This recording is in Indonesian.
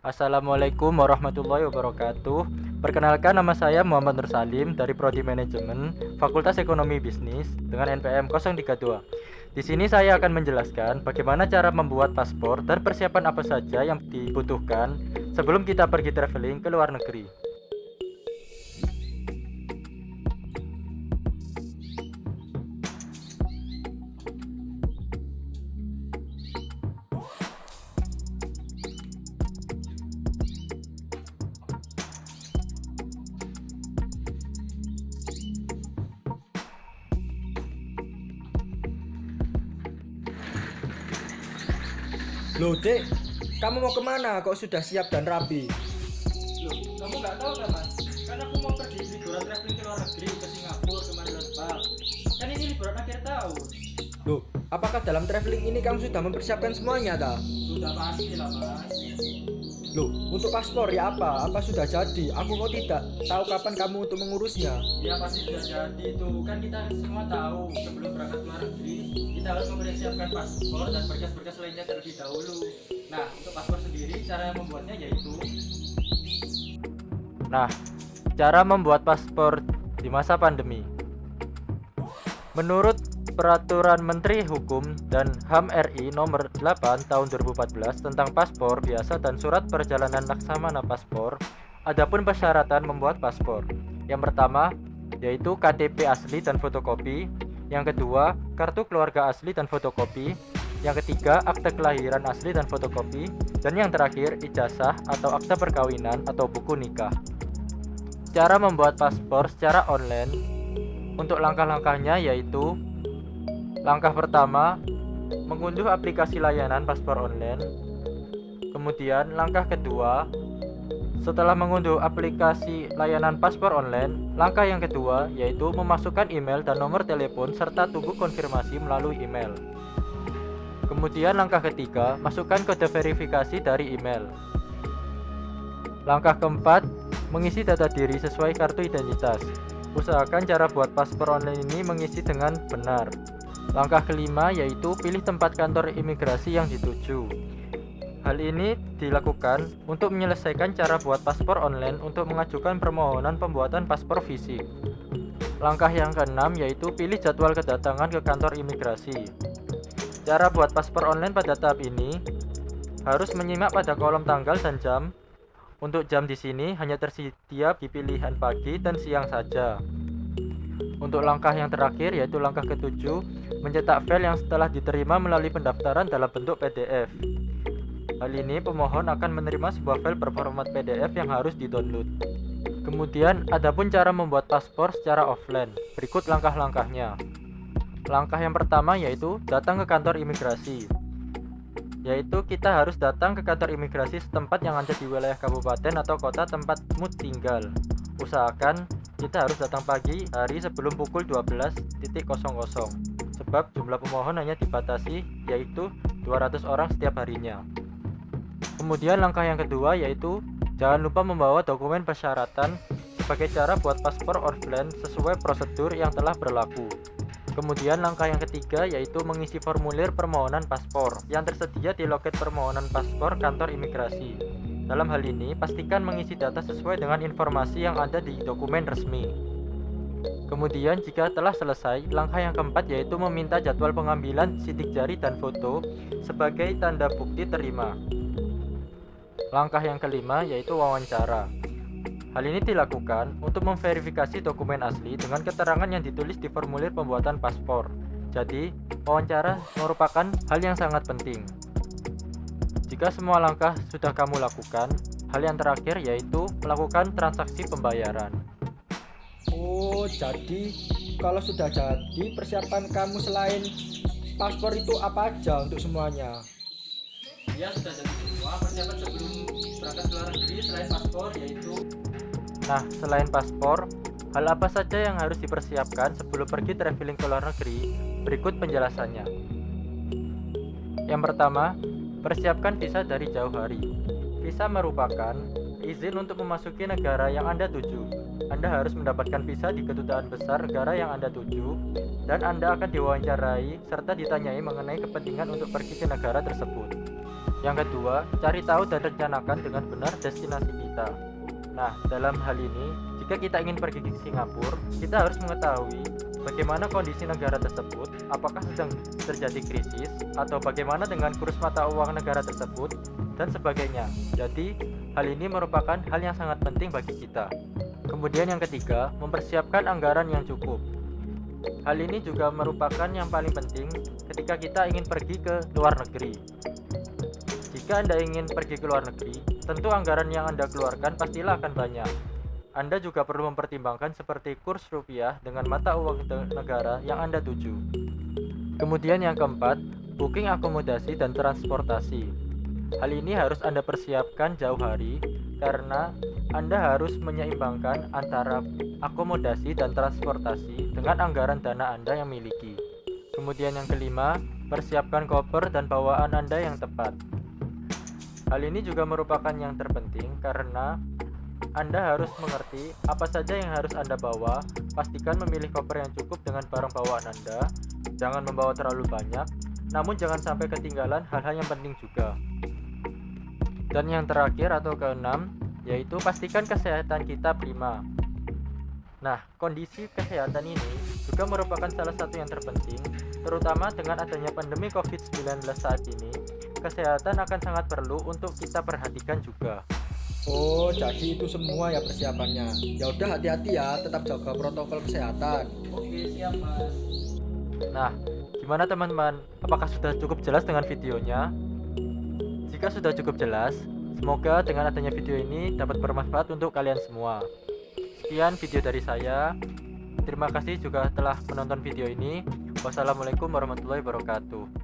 Assalamualaikum warahmatullahi wabarakatuh. Perkenalkan, nama saya Muhammad Nur Salim dari Prodi Manajemen Fakultas Ekonomi Bisnis dengan NPM 032. Di sini saya akan menjelaskan bagaimana cara membuat paspor dan persiapan apa saja yang dibutuhkan sebelum kita pergi traveling ke luar negeri. Loh, Dek, kamu mau kemana? Kok sudah siap dan rapi? Loh, kamu nggak tahu kan, Mas? Kan aku mau pergi liburan traveling ke luar negeri, ke Singapura, ke Maldives. Kan ini liburan akhir tahun. Loh, apakah dalam traveling ini kamu sudah mempersiapkan semuanya, ta? Sudah pasti lah, Mas. Loh, untuk paspor ya apa? Apa sudah jadi? Aku kok tidak tahu kapan kamu untuk mengurusnya. Ya pasti sudah jadi itu. Kan kita semua tahu sebelum berangkat ke luar negeri kita harus mempersiapkan paspor dan berkas-berkas lainnya terlebih dahulu. Nah, untuk paspor sendiri cara membuatnya yaitu cara membuat paspor di masa pandemi. Menurut Peraturan Menteri Hukum dan HAM RI Nomor 8 Tahun 2014 tentang paspor biasa dan surat perjalanan laksamana paspor, adapun persyaratan membuat paspor. Yang pertama yaitu KTP asli dan fotokopi, yang kedua kartu keluarga asli dan fotokopi, yang ketiga akte kelahiran asli dan fotokopi, dan yang terakhir ijazah atau akte perkawinan atau buku nikah. Cara membuat paspor secara online. Untuk langkah-langkahnya yaitu: langkah pertama, mengunduh aplikasi layanan paspor online. Kemudian langkah kedua, setelah mengunduh aplikasi layanan paspor online, langkah yang kedua yaitu memasukkan email dan nomor telepon serta tunggu konfirmasi melalui email. Kemudian langkah ketiga, masukkan kode verifikasi dari email. Langkah keempat, mengisi data diri sesuai kartu identitas. Usahakan cara buat paspor online ini mengisi dengan benar. Langkah kelima yaitu pilih tempat kantor imigrasi yang dituju. Hal ini dilakukan untuk menyelesaikan cara buat paspor online untuk mengajukan permohonan pembuatan paspor fisik. Langkah yang keenam yaitu pilih jadwal kedatangan ke kantor imigrasi. Cara buat paspor online pada tahap ini harus menyimak pada kolom tanggal dan jam. Untuk jam di sini hanya tersedia di pilihan pagi dan siang saja. Untuk langkah yang terakhir yaitu langkah ketujuh, mencetak file yang setelah diterima melalui pendaftaran dalam bentuk PDF. Hal ini pemohon akan menerima sebuah file berformat PDF yang harus di-download. Kemudian adapun cara membuat paspor secara offline. Berikut langkah-langkahnya. Langkah yang pertama yaitu datang ke kantor imigrasi. Yaitu kita harus datang ke kantor imigrasi setempat yang ada di wilayah kabupaten atau kota tempatmu tinggal. Usahakan kita harus datang pagi hari sebelum pukul 12.00 sebab jumlah pemohon hanya dibatasi yaitu 200 orang setiap harinya. Kemudian langkah yang kedua yaitu jangan lupa membawa dokumen persyaratan sebagai cara buat paspor offline sesuai prosedur yang telah berlaku. Kemudian langkah yang ketiga yaitu mengisi formulir permohonan paspor yang tersedia di loket permohonan paspor kantor imigrasi. Dalam hal ini, pastikan mengisi data sesuai dengan informasi yang ada di dokumen resmi. Kemudian jika telah selesai, langkah yang keempat yaitu meminta jadwal pengambilan sidik jari dan foto sebagai tanda bukti terima. Langkah yang kelima yaitu wawancara. Hal ini dilakukan untuk memverifikasi dokumen asli dengan keterangan yang ditulis di formulir pembuatan paspor. Jadi, wawancara merupakan hal yang sangat penting. Jika semua langkah sudah kamu lakukan, hal yang terakhir yaitu melakukan transaksi pembayaran. Oh, jadi kalau sudah jadi persiapan kamu selain paspor itu apa aja untuk semuanya? Ya, sudah jadi semua persiapan sebelum berangkat ke luar negeri selain paspor yaitu selain paspor, hal apa saja yang harus dipersiapkan sebelum pergi traveling ke luar negeri? Berikut penjelasannya. Yang pertama, persiapkan visa dari jauh hari. Visa merupakan izin untuk memasuki negara yang Anda tuju. Anda harus mendapatkan visa di kedutaan besar negara yang Anda tuju, dan Anda akan diwawancarai serta ditanyai mengenai kepentingan untuk pergi ke negara tersebut. Yang kedua, cari tahu dan rencanakan dengan benar destinasi kita. Nah, dalam hal ini, jika kita ingin pergi ke Singapura, kita harus mengetahui bagaimana kondisi negara tersebut, apakah sedang terjadi krisis, atau bagaimana dengan kurs mata uang negara tersebut, dan sebagainya. Jadi, hal ini merupakan hal yang sangat penting bagi kita. Kemudian yang ketiga, mempersiapkan anggaran yang cukup. Hal ini juga merupakan yang paling penting ketika kita ingin pergi ke luar negeri. Jika Anda ingin pergi ke luar negeri, tentu anggaran yang Anda keluarkan pastilah akan banyak. Anda juga perlu mempertimbangkan seperti kurs rupiah dengan mata uang negara yang Anda tuju. Kemudian yang keempat, booking akomodasi dan transportasi. Hal ini harus Anda persiapkan jauh hari karena Anda harus menyeimbangkan antara akomodasi dan transportasi dengan anggaran dana Anda yang miliki. Kemudian yang kelima, persiapkan koper dan bawaan Anda yang tepat. Hal ini juga merupakan yang terpenting karena Anda harus mengerti apa saja yang harus Anda bawa. Pastikan memilih koper yang cukup dengan barang bawaan Anda. Jangan membawa terlalu banyak, namun jangan sampai ketinggalan hal-hal yang penting juga. Dan yang terakhir atau keenam, yaitu pastikan kesehatan kita prima. Nah, kondisi kesehatan ini juga merupakan salah satu yang terpenting, terutama dengan adanya pandemi COVID-19 saat ini. Kesehatan akan sangat perlu untuk kita perhatikan juga. Oh, jadi itu semua ya persiapannya. Ya udah, hati-hati ya, tetap jaga protokol kesehatan. Oke, siap Mas. Nah, gimana teman-teman? Apakah sudah cukup jelas dengan videonya? Jika sudah cukup jelas, semoga dengan adanya video ini dapat bermanfaat untuk kalian semua. Sekian video dari saya. Terima kasih juga telah menonton video ini. Wassalamualaikum warahmatullahi wabarakatuh.